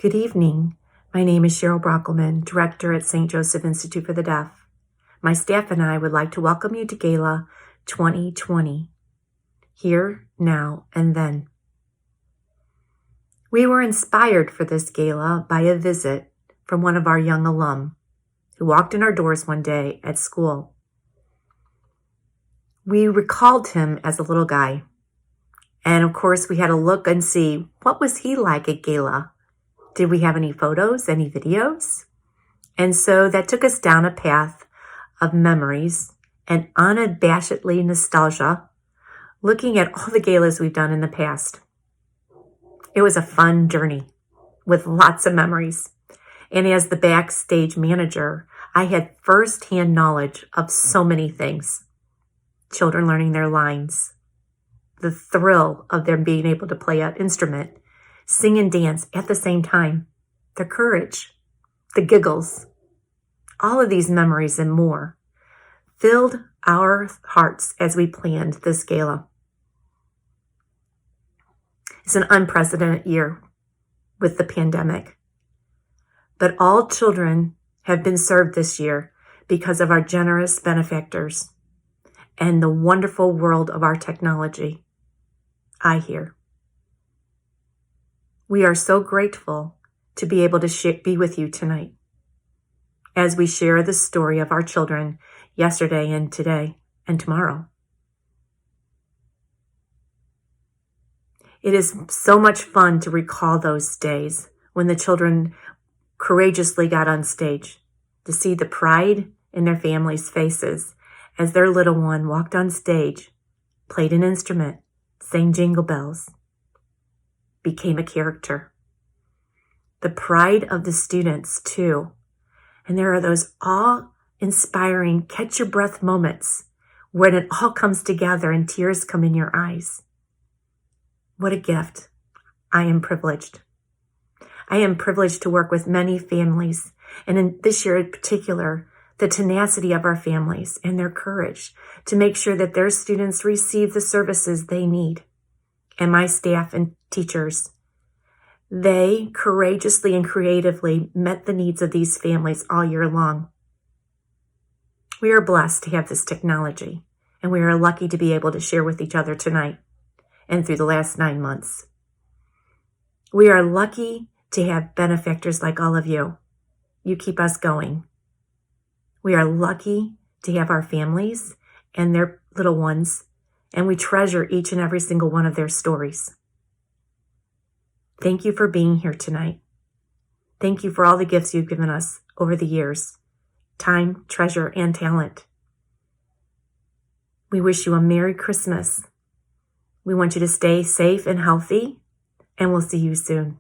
Good evening. My name is Cheryl Brockelman, Director at St. Joseph Institute for the Deaf. My staff and I would like to welcome you to Gala 2020, Here, Now, and Then. We were inspired for this gala by a visit from one of our young alum who walked in our doors one day at school. We recalled him as a little guy. And of course, we had to look and see, what was he like at Gala? Did we have any photos, any videos? And so that took us down a path of memories and unabashedly nostalgia, looking at all the galas we've done in the past. It was a fun journey with lots of memories. And as the backstage manager, I had firsthand knowledge of so many things. Children learning their lines, the thrill of them being able to play an instrument, sing and dance at the same time, the courage, the giggles, all of these memories and more filled our hearts as we planned this gala. It's an unprecedented year with the pandemic, but all children have been served this year because of our generous benefactors and the wonderful world of our technology. I hear. We are so grateful to be able to be with you tonight as we share the story of our children yesterday and today and tomorrow. It is so much fun to recall those days when the children courageously got on stage, to see the pride in their families' faces as their little one walked on stage, played an instrument, sang Jingle Bells, became a character. The pride of the students, too. And there are those awe-inspiring catch-your-breath moments when it all comes together and tears come in your eyes. What a gift. I am privileged. I am privileged to work with many families, and in this year in particular, the tenacity of our families and their courage to make sure that their students receive the services they need. And my staff and teachers, they courageously and creatively met the needs of these families all year long. We are blessed to have this technology, and we are lucky to be able to share with each other tonight and through the last 9 months. We are lucky to have benefactors like all of you. You keep us going. We are lucky to have our families and their little ones, and we treasure each and every single one of their stories. Thank you for being here tonight. Thank you for all the gifts you've given us over the years, time, treasure, and talent. We wish you a Merry Christmas. We want you to stay safe and healthy, and we'll see you soon.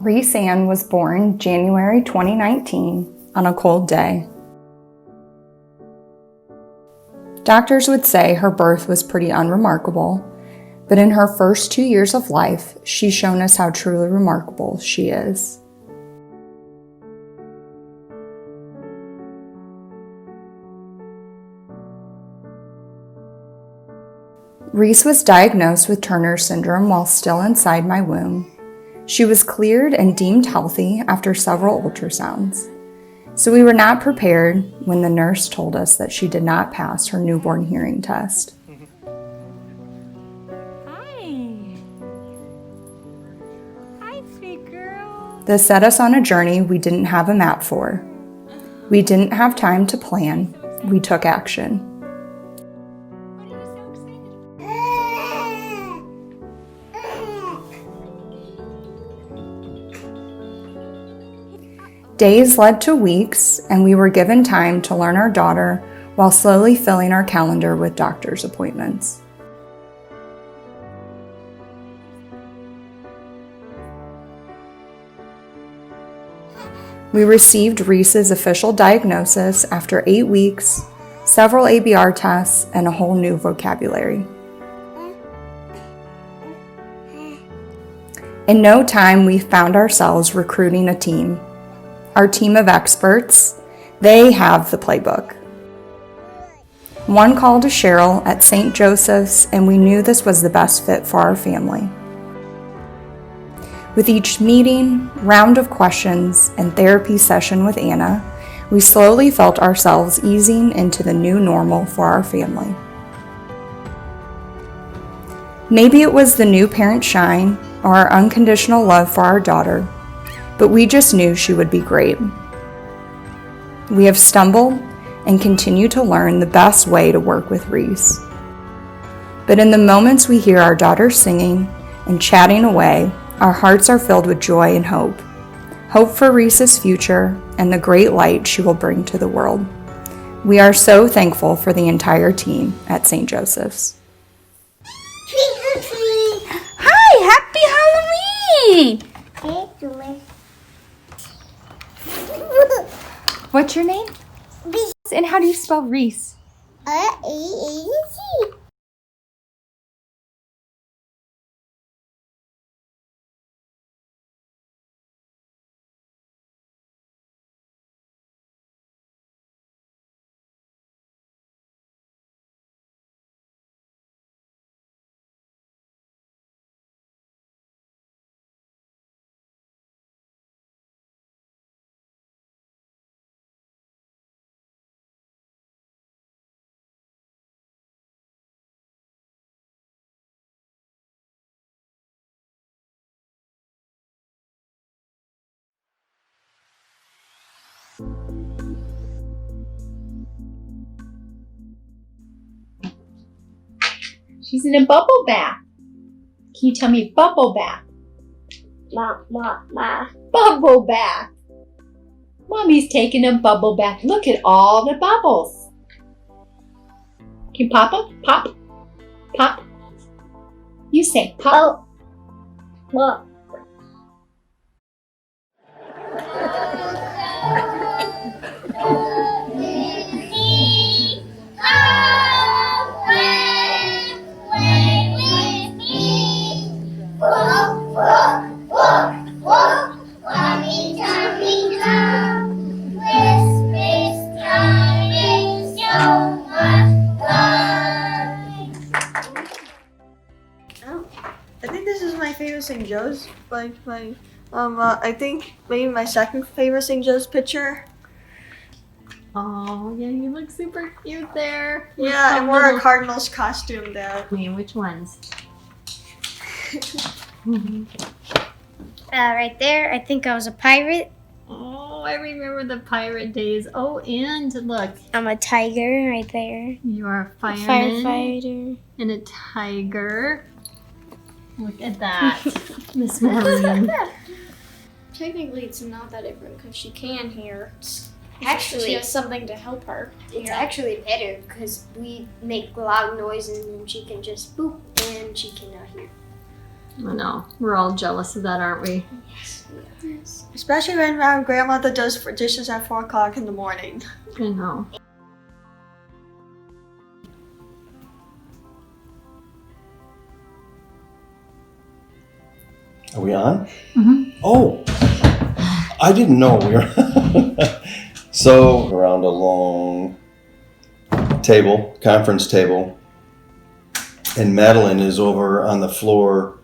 Reese Ann was born January 2019 on a cold day. Doctors would say her birth was pretty unremarkable, but in her first 2 years of life, she's shown us how truly remarkable she is. Reese was diagnosed with Turner syndrome while still inside my womb. She was cleared and deemed healthy after several ultrasounds. So we were not prepared when the nurse told us that she did not pass her newborn hearing test. Hi. Hi, sweet girl. This set us on a journey we didn't have a map for. We didn't have time to plan. We took action. What are you so excited Days led to weeks, and we were given time to learn our daughter while slowly filling our calendar with doctor's appointments. We received Reese's official diagnosis after 8 weeks, several ABR tests, and a whole new vocabulary. In no time, we found ourselves recruiting a team. Our team of experts, they have the playbook. One call to Cheryl at St. Joseph's, and we knew this was the best fit for our family. With each meeting, round of questions, and therapy session with Anna, we slowly felt ourselves easing into the new normal for our family. Maybe it was the new parent shine or our unconditional love for our daughter, but we just knew she would be great. We have stumbled and continue to learn the best way to work with Reese. But in the moments we hear our daughter singing and chatting away, our hearts are filled with joy and hope. Hope for Reese's future and the great light she will bring to the world. We are so thankful for the entire team at St. Joseph's. Hi, happy Halloween! What's your name? Reese. And how do you spell Reese? R-E-E-C. She's in a bubble bath. Can you tell me bubble bath? Bubble bath. Mommy's taking a bubble bath. Look at all the bubbles. Can you pop them? Pop. Pop. You say pop. What? I think this is my favorite St. Joe's. I think maybe my second favorite St. Joe's picture. Oh, yeah, you look super cute there. Yeah, I wore a Cardinals costume there. Me, which ones? Right there, I think I was a pirate. Oh, I remember the pirate days. Oh, and look, I'm a tiger right there. you are a fireman Firefighter. and a tiger. Look at that, Miss Maureen. Technically, it's not that different because she can hear. Actually, she has something to help her. it's actually better because we make loud noises and then she can just boop and she cannot hear. I know. We're all jealous of that, aren't we? Yes. Especially when my grandmother does dishes at 4 o'clock in the morning. I know. Are we on? Mhm. Oh, I didn't know we were. So, around a long table, conference table, and Madeline is over on the floor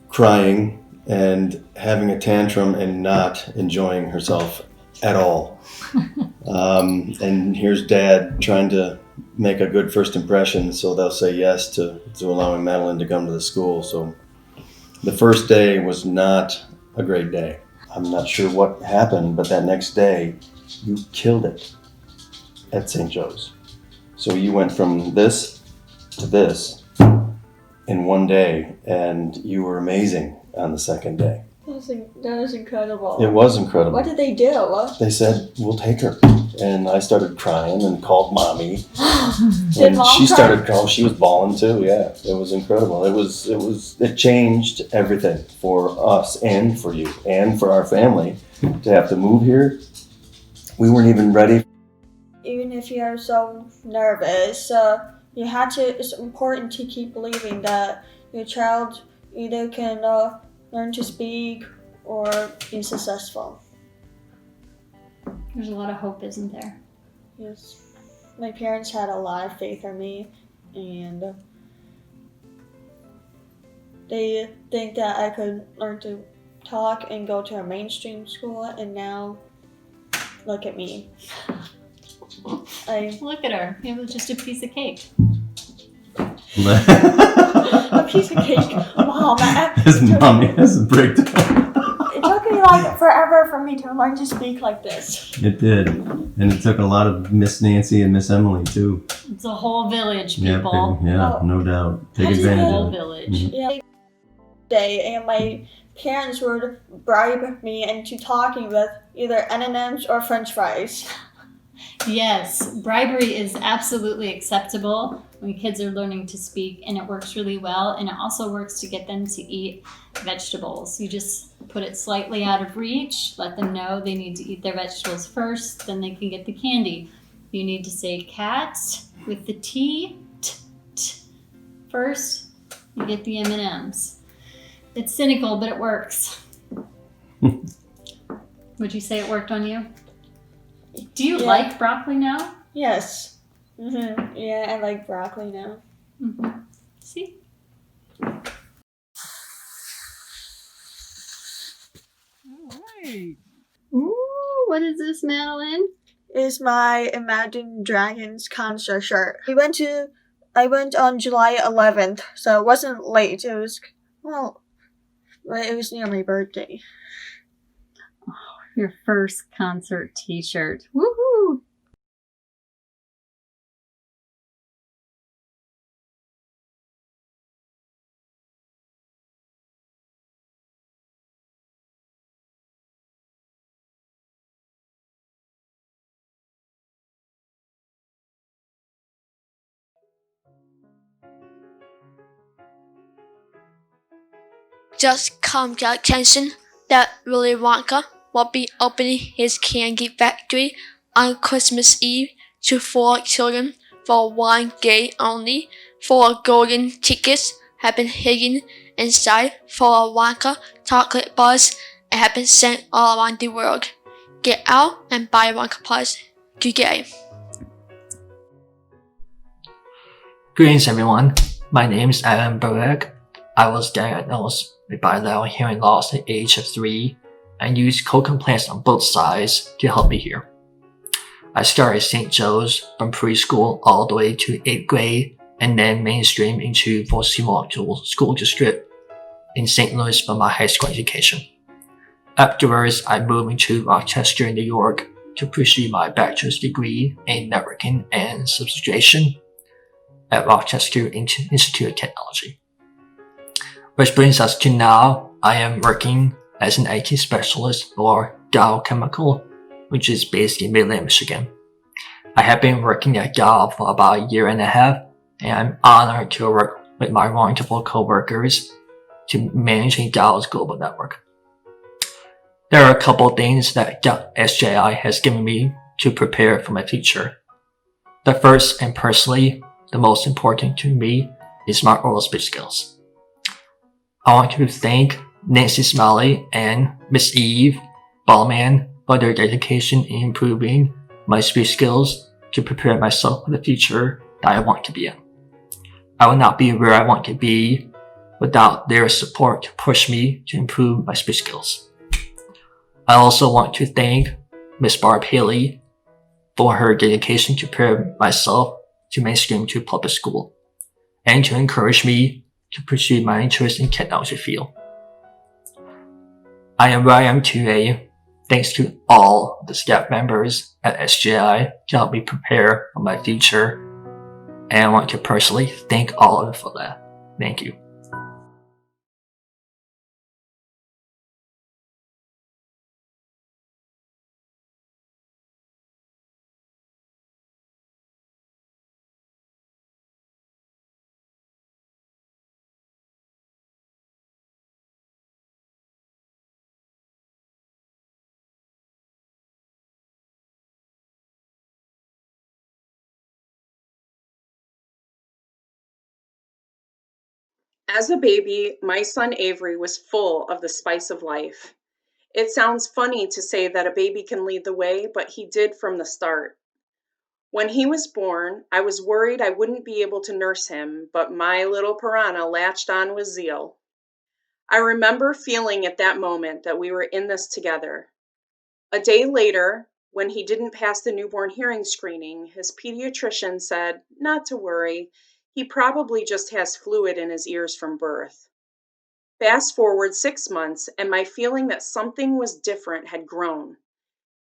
crying and having a tantrum and not enjoying herself at all. And here's Dad trying to make a good first impression, so they'll say yes to allowing Madeline to come to the school. So the first day was not a great day. I'm not sure what happened, but that next day you killed it at St. Joe's. So you went from this to this in one day, and you were amazing on the second day. That was incredible. It was incredible. What did they do? They said, we'll take her. and I started crying and called mommy. Did And mom she cry? started crying. She was bawling too. Yeah, it was incredible. It changed everything for us and for you and for our family to have to move here. We weren't even ready. Even if you're so nervous, it's important to keep believing that your child either can learn to speak or be successful. There's a lot of hope, isn't there? Yes. My parents had a lot of faith in me, and they think that I could learn to talk and go to a mainstream school, and now look at me. Look at her. It was just a piece of cake. A piece of cake. Mom, His mommy has a breakdown. it took me like forever for me to learn to speak like this. It did, and it took a lot of Miss Nancy and Miss Emily too. It's a whole village, people. Yeah, no doubt. Take How'd you advantage get- Whole of it. village. Yeah. Day, and my parents would bribe me into talking with either M&Ms or French fries. Yes, bribery is absolutely acceptable when kids are learning to speak, and it works really well. And it also works to get them to eat vegetables. You just put it slightly out of reach, let them know they need to eat their vegetables first, then they can get the candy. You need to say cat with the T, first, you get the M&Ms. It's cynical, but it works. Would you say it worked on you? Do you like broccoli now? Yes. Yeah, I like broccoli now. See? Ooh, what is this, Madeline? Is my Imagine Dragons concert shirt. I went on July 11th, so it wasn't late. It was near my birthday. Your first concert t-shirt. Woohoo! Just come to attention that Willy Wonka will be opening his candy factory on Christmas Eve to 4 children for one day only. 4 golden tickets have been hidden inside for Wonka chocolate bars and have been sent all around the world. Get out and buy Wonka bars today. Greetings everyone, my name is Alan Burek. I was diagnosed with bilateral hearing loss at the age of 3 and used cochlear implants on both sides to help me hear. I started St. Joe's from preschool all the way to 8th grade and then mainstream into Baltimore School District in St. Louis for my high school education. Afterwards, I moved into Rochester, New York to pursue my bachelor's degree in networking and substitution at Rochester Institute of Technology. Which brings us to now, I am working as an IT specialist for Gala Chemical, which is based in Midland, Michigan. I have been working at Gala for about a year and a half, and I'm honored to work with my wonderful co-workers to manage Gala's global network. There are a couple of things that SJI has given me to prepare for my future. The first, and personally the most important to me, is my oral speech skills. I want to thank Nancy Smalley and Miss Eve Ballman for their dedication in improving my speech skills to prepare myself for the future that I want to be in. I would not be where I want to be without their support to push me to improve my speech skills. I also want to thank Miss Barb Haley for her dedication to prepare myself to mainstream to public school and to encourage me to pursue my interest in technology field. I am where I am today thanks to all the staff members at SJI to help me prepare for my future, and I want to personally thank all of them for that. Thank you. As a baby, my son Avery was full of the spice of life. It sounds funny to say that a baby can lead the way, but he did from the start. When he was born, I was worried I wouldn't be able to nurse him, but my little piranha latched on with zeal. I remember feeling at that moment that we were in this together. A day later, when he didn't pass the newborn hearing screening, his pediatrician said not to worry, he probably just has fluid in his ears from birth. Fast forward 6 months, and my feeling that something was different had grown.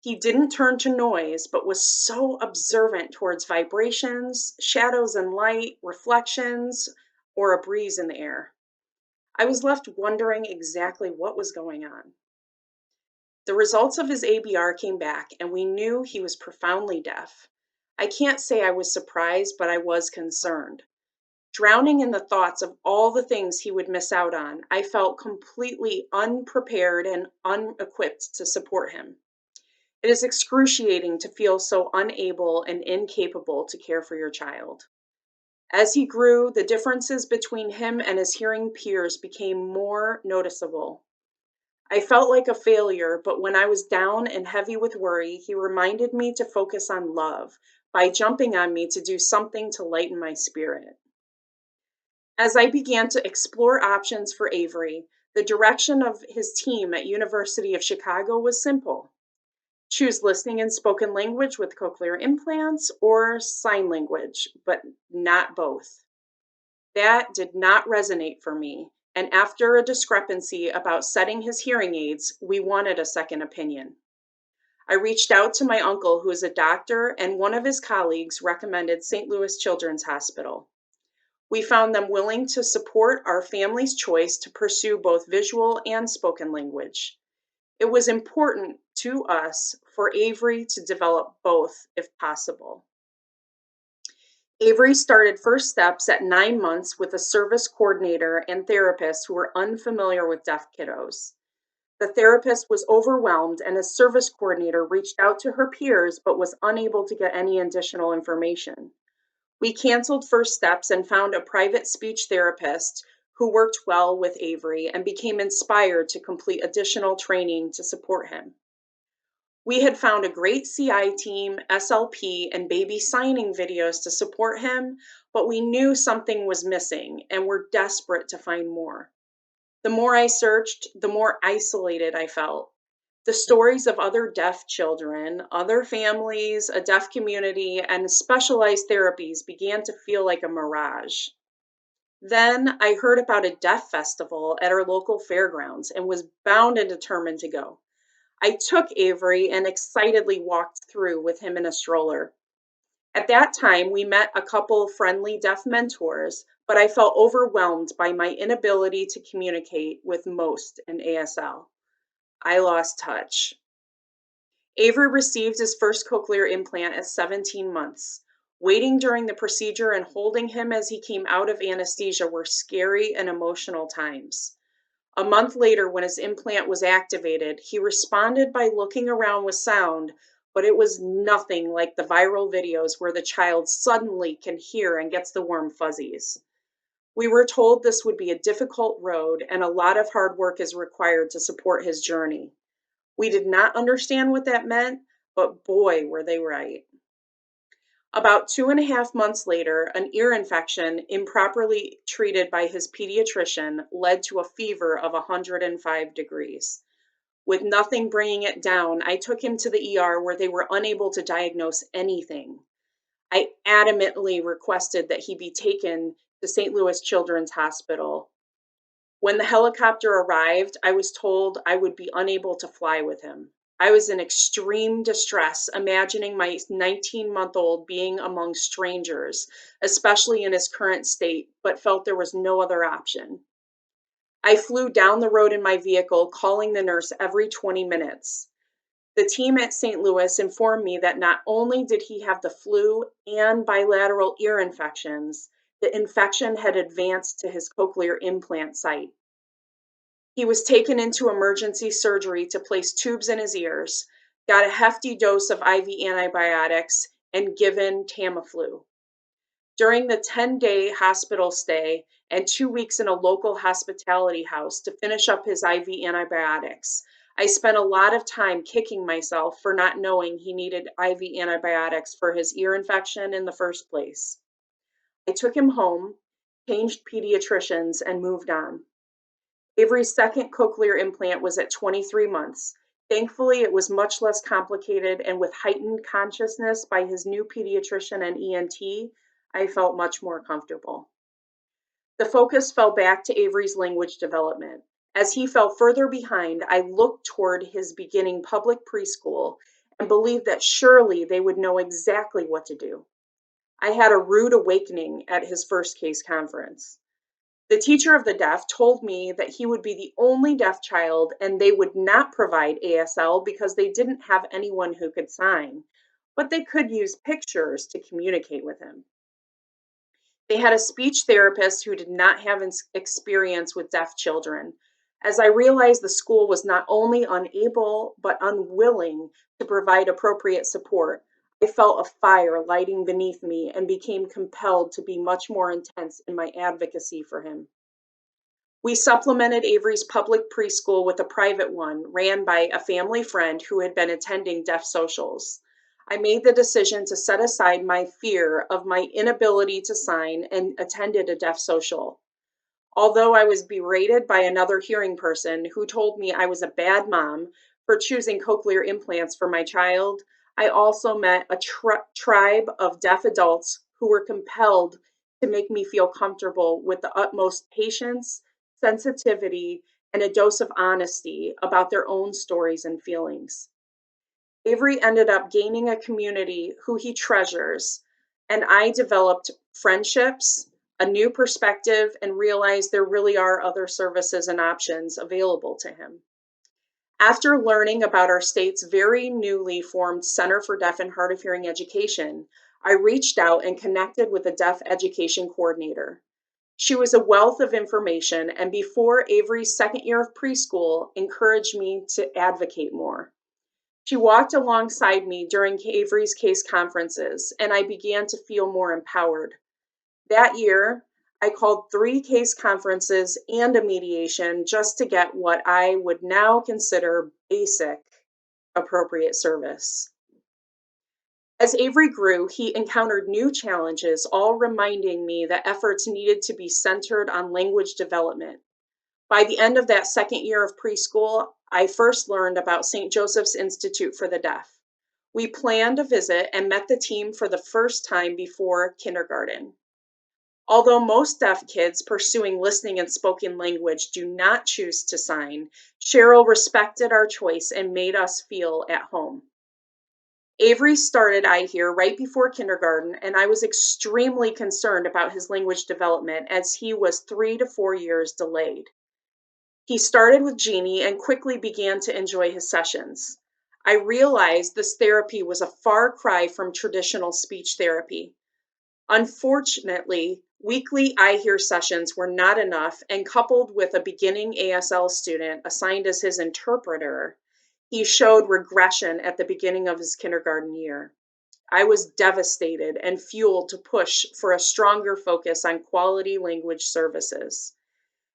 He didn't turn to noise, but was so observant towards vibrations, shadows and light, reflections, or a breeze in the air. I was left wondering exactly what was going on. The results of his ABR came back, and we knew he was profoundly deaf. I can't say I was surprised, but I was concerned. Drowning in the thoughts of all the things he would miss out on, I felt completely unprepared and unequipped to support him. It is excruciating to feel so unable and incapable to care for your child. As he grew, the differences between him and his hearing peers became more noticeable. I felt like a failure, but when I was down and heavy with worry, he reminded me to focus on love by jumping on me to do something to lighten my spirit. As I began to explore options for Avery, the direction of his team at University of Chicago was simple. Choose listening and spoken language with cochlear implants or sign language, but not both. That did not resonate for me, and after a discrepancy about setting his hearing aids, we wanted a second opinion. I reached out to my uncle, who is a doctor, and one of his colleagues recommended St. Louis Children's Hospital. We found them willing to support our family's choice to pursue both visual and spoken language. It was important to us for Avery to develop both if possible. Avery started first steps at 9 months with a service coordinator and therapist who were unfamiliar with deaf kiddos. The therapist was overwhelmed, and a service coordinator reached out to her peers but was unable to get any additional information. We canceled first steps and found a private speech therapist who worked well with Avery and became inspired to complete additional training to support him. We had found a great CI team, SLP, and baby signing videos to support him, but we knew something was missing and were desperate to find more. The more I searched, the more isolated I felt. The stories of other deaf children, other families, a deaf community, and specialized therapies began to feel like a mirage. Then I heard about a deaf festival at our local fairgrounds and was bound and determined to go. I took Avery and excitedly walked through with him in a stroller. At that time, we met a couple friendly deaf mentors, but I felt overwhelmed by my inability to communicate with most in ASL. I lost touch. Avery received his first cochlear implant at 17 months. Waiting during the procedure and holding him as he came out of anesthesia were scary and emotional times. A month later, when his implant was activated, he responded by looking around with sound, but it was nothing like the viral videos where the child suddenly can hear and gets the warm fuzzies. We were told this would be a difficult road and a lot of hard work is required to support his journey. We did not understand what that meant, but boy, were they right. About 2.5 months later, an ear infection improperly treated by his pediatrician led to a fever of 105 degrees. With nothing bringing it down, I took him to the ER where they were unable to diagnose anything. I adamantly requested that he be taken to St. Louis Children's Hospital. When the helicopter arrived, I was told I would be unable to fly with him. I was in extreme distress, imagining my 19-month-old being among strangers, especially in his current state, but felt there was no other option. I flew down the road in my vehicle, calling the nurse every 20 minutes. The team at St. Louis informed me that not only did he have the flu and bilateral ear infections, the infection had advanced to his cochlear implant site. He was taken into emergency surgery to place tubes in his ears, got a hefty dose of IV antibiotics, and given Tamiflu. During the 10-day hospital stay and 2 weeks in a local hospitality house to finish up his IV antibiotics, I spent a lot of time kicking myself for not knowing he needed IV antibiotics for his ear infection in the first place. I took him home, changed pediatricians, and moved on. Avery's second cochlear implant was at 23 months. Thankfully, it was much less complicated, and with heightened consciousness by his new pediatrician and ENT, I felt much more comfortable. The focus fell back to Avery's language development. As he fell further behind, I looked toward his beginning public preschool and believed that surely they would know exactly what to do. I had a rude awakening at his first case conference. The teacher of the deaf told me that he would be the only deaf child and they would not provide ASL because they didn't have anyone who could sign, but they could use pictures to communicate with him. They had a speech therapist who did not have experience with deaf children. As I realized the school was not only unable but unwilling to provide appropriate support, I felt a fire lighting beneath me and became compelled to be much more intense in my advocacy for him. We supplemented Avery's public preschool with a private one ran by a family friend who had been attending deaf socials. I made the decision to set aside my fear of my inability to sign and attended a deaf social. Although I was berated by another hearing person who told me I was a bad mom for choosing cochlear implants for my child, I also met a tribe of deaf adults who were compelled to make me feel comfortable with the utmost patience, sensitivity, and a dose of honesty about their own stories and feelings. Avery ended up gaining a community who he treasures, and I developed friendships, a new perspective, and realized there really are other services and options available to him. After learning about our state's very newly formed Center for Deaf and Hard of Hearing Education, I reached out and connected with a deaf education coordinator. She was a wealth of information, and before Avery's second year of preschool, encouraged me to advocate more. She walked alongside me during Avery's case conferences, and I began to feel more empowered. That year, I called 3 case conferences and a mediation just to get what I would now consider basic appropriate service. As Avery grew, he encountered new challenges, all reminding me that efforts needed to be centered on language development. By the end of that second year of preschool, I first learned about St. Joseph's Institute for the Deaf. We planned a visit and met the team for the first time before kindergarten. Although most deaf kids pursuing listening and spoken language do not choose to sign, Cheryl respected our choice and made us feel at home. Avery started iHear right before kindergarten, and I was extremely concerned about his language development as he was 3 to 4 years delayed. He started with Jeannie and quickly began to enjoy his sessions. I realized this therapy was a far cry from traditional speech therapy. Unfortunately, weekly iHear sessions were not enough, and coupled with a beginning ASL student assigned as his interpreter, he showed regression at the beginning of his kindergarten year. I was devastated and fueled to push for a stronger focus on quality language services.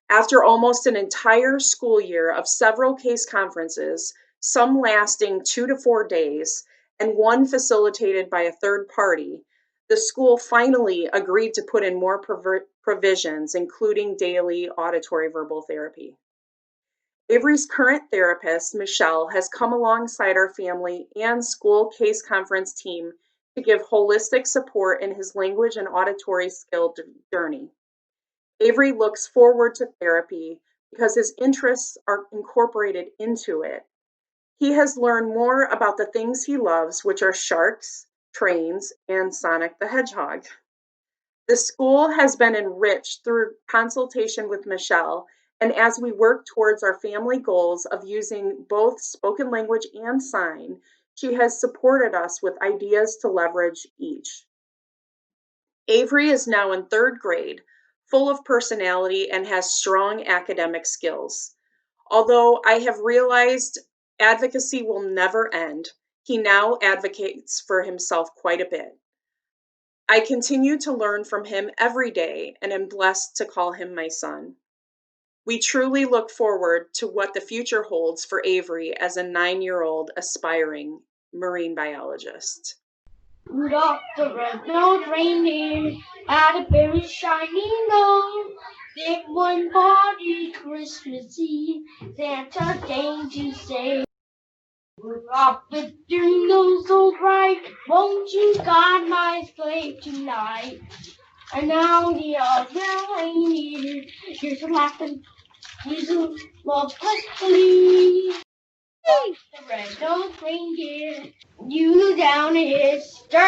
After almost an entire school year of several case conferences, some lasting 2 to 4 days, and one facilitated by a third party, the school finally agreed to put in more provisions, including daily auditory verbal therapy. Avery's current therapist, Michelle, has come alongside our family and school case conference team to give holistic support in his language and auditory skill journey. Avery looks forward to therapy because his interests are incorporated into it. He has learned more about the things he loves, which are sharks, trains, and Sonic the Hedgehog. The school has been enriched through consultation with Michelle, and as we work towards our family goals of using both spoken language and sign, she has supported us with ideas to leverage each. Avery is now in 3rd grade, full of personality and has strong academic skills. Although I have realized advocacy will never end, he now advocates for himself quite a bit. I continue to learn from him every day and am blessed to call him my son. We truly look forward to what the future holds for Avery as a 9-year-old aspiring marine biologist. Rudolph the red-nosed reindeer had a very shiny nose. Big one party Christmas Eve, Santa came to say, Rudolph, with your nose so bright, won't you guide my sleigh tonight? And now the other reindeer, here's some laughing, here's some love quickly. The red-nosed reindeer, you down history.